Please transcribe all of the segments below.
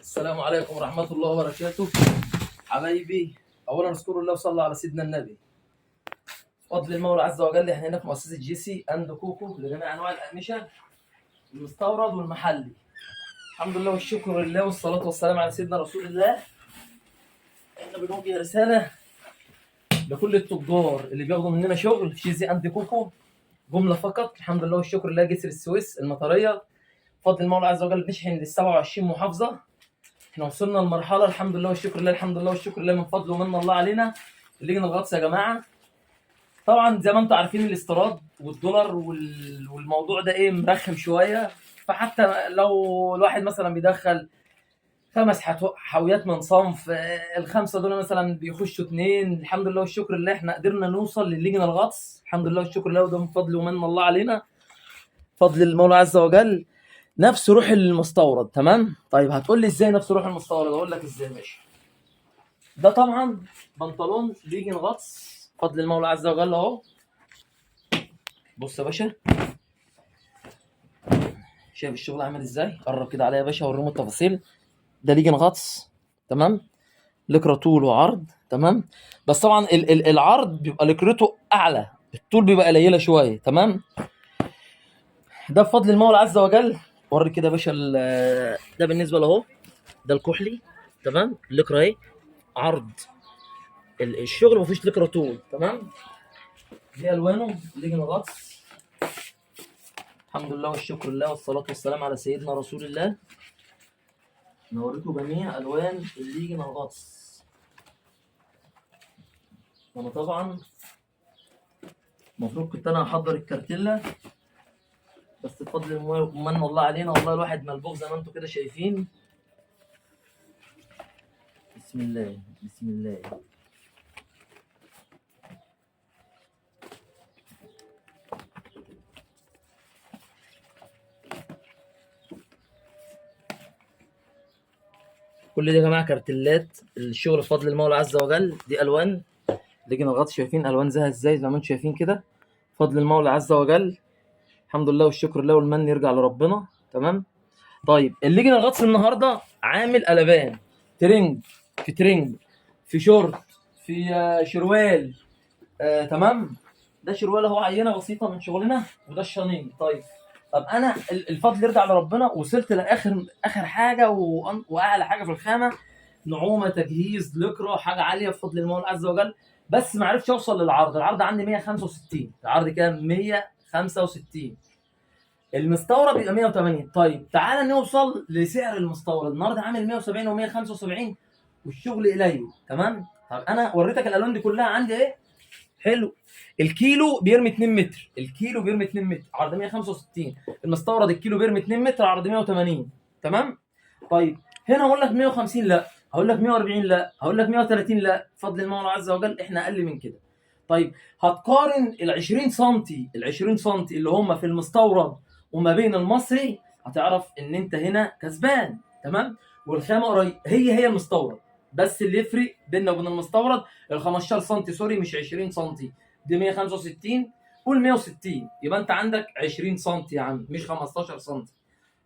السلام عليكم ورحمة الله وبركاته. حبايبي، أولا نشكر الله وصلى على سيدنا النبي. بفضل المولى عز وجل احنا هنا في مؤسسة جي سي أند كوكو لجميع أنواع الأقمشة المستورد والمحلي. الحمد لله والشكر لله والصلاة والسلام على سيدنا رسول الله. احنا بنوجه رسالة لكل التجار اللي بياخدوا مننا شغل في جي سي أند كوكو جملة فقط. الحمد لله والشكر لله، جسر السويس المطرية. بفضل المولى عز وجل بنشحن لل 27 محافظة. احنا وصلنا لمرحله الحمد لله والشكر لله، الحمد لله والشكر لله، من فضل ومن الله علينا. اللجنه الغطس يا جماعه، طبعا زي ما انتم عارفين الاستيراد والدولار والموضوع ده ايه مرخم شويه. فحتى لو الواحد مثلا بيدخل 5 حاويات من صنف، الخمسه دول مثلا بيخشوا 2. الحمد لله والشكر لله احنا قدرنا نوصل للجنه الغطس، الحمد لله والشكر لله، وده من فضل ومن الله علينا، فضل المولى عز وجل. نفس روح المستورد، تمام. طيب هتقول لي ازاي نفس روح المستورد؟ اقول لك ازاي، ماشي. ده طبعا بنطلون ليجن غطس بفضل المولى عز وجل اهو. بص يا باشا، شايف الشغل عامل ازاي؟ قرب كده عليا يا باشا اوريهم التفاصيل. ده ليجن غطس، تمام، لكرة طول وعرض، تمام. بس طبعا العرض بيبقى لكرته اعلى، الطول بيبقى قليله شويه، تمام. ده بفضل المولى عز وجل. وري كده يا باشا ده بالنسبه له، ده الكحلي، تمام. اللكرة اهي، عرض الشغل مفيش لكرة طول، تمام. دي الوانه ليجن غطس. الحمد لله والشكر لله والصلاه والسلام على سيدنا رسول الله. نوريكم جميع الوان الليجن الغطس. وانا طبعا المفروض كنت انا هحضر الكارتيلا، بس بفضل من الله علينا والله الواحد ملبوخ زي ما انتم كده شايفين. بسم الله بسم الله. كل دي يا جماعه كارتلات الشغل بفضل المولى عز وجل. دي الوان ليجن الغطس، شايفين الوان زيها ازاي؟ زي ما انتم شايفين كده، بفضل المولى عز وجل. الحمد لله والشكر لله والمن يرجع لربنا، تمام. طيب الليجن الغطس النهارده عامل قلبان، ترنج في ترنج، في شورت، في شروال، تمام. ده شروال اهو، عينه بسيطه من شغلنا، وده الشنيط. طب انا الفضل يرجع لربنا، وصلت لاخر حاجه واعلى حاجه في الخامه، نعومه، تجهيز، لكره، حاجه عاليه بفضل المولى عز وجل. بس ما عرفتش اوصل للعرض. العرض عندي 165. العرض كام؟ 165. المستورد بيبقى 180. طيب تعالى نوصل لسعر المستورد. النهارده عامل 170 و175 والشغل قليل، تمام. طب انا وريتك الالوان دي كلها عندي ايه، حلو. الكيلو بيرمي 2 متر، الكيلو بيرمي 2 متر، عرض 165. المستورد الكيلو بيرمي 2 متر، عرض 180، تمام. طيب هنا اقول لك 150 لا، هقول لك 140 لا، هقول لك 130 لا، بفضل المولى عز وجل احنا اقل من كده. طيب هتقارن ال 20 سم، ال 20 سم اللي هم في المستورد وما بين المصري، هتعرف ان انت هنا كسبان، تمام. والخامه قريب، هي المستورد، بس اللي يفرق بيننا وبين المستورد ال 15 سم، سوري مش 20 سم. دي 165، قول 160، يبقى انت عندك 20 سم يا عم، مش 15 سم.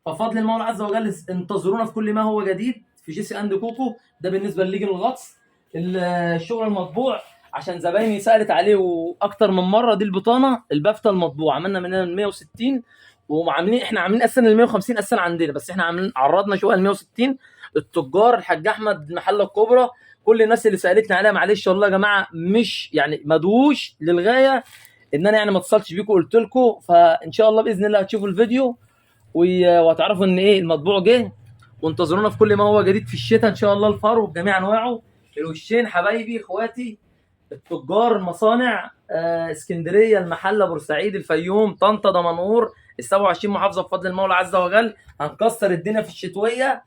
ففضل المولى عز وجل انتظرونا في كل ما هو جديد في جي سي اند كوكو. ده بالنسبه لليجن الغطس. الشغل المطبوع عشان زبايني سالت عليه اكتر من مره، دي البطانه البافته المطبوع، عملنا منها 160، وعاملين احنا عاملين اساسا ال 150 اساسا عندنا، بس احنا عاملين عرضنا شويه ال 160. التجار الحاج احمد المحله الكبرى، كل الناس اللي سالتني عليها، معلش والله يا جماعه مش يعني مدوش للغايه ان انا يعني ما اتصلتش بيكم قلت لكم. فان شاء الله باذن الله هتشوفوا الفيديو وهتعرفوا ان ايه المطبوع جه. وانتظرونا في كل ما هو جديد في الشتاء ان شاء الله، الفرو بجميع انواعه. الوشين حبايبي اخواتي التجار، المصانع، اسكندريه، المحله، بورسعيد، الفيوم، طنطا، دمنهور، ال 27 محافظه بفضل المولى عز وجل. هنكسر الدنيا في الشتويه.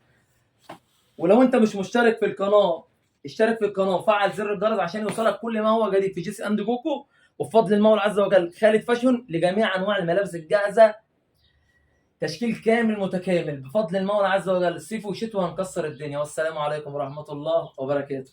ولو انت مش مشترك في القناه، اشترك في القناه وفعل زر الجرس عشان يوصلك كل ما هو جديد في جي سي اند كوكو. وبفضل المولى عز وجل خالد فاشون لجميع انواع الملابس الجاهزه، تشكيل كامل متكامل بفضل المولى عز وجل. الصيف والشتوى هنكسر الدنيا. والسلام عليكم ورحمه الله وبركاته.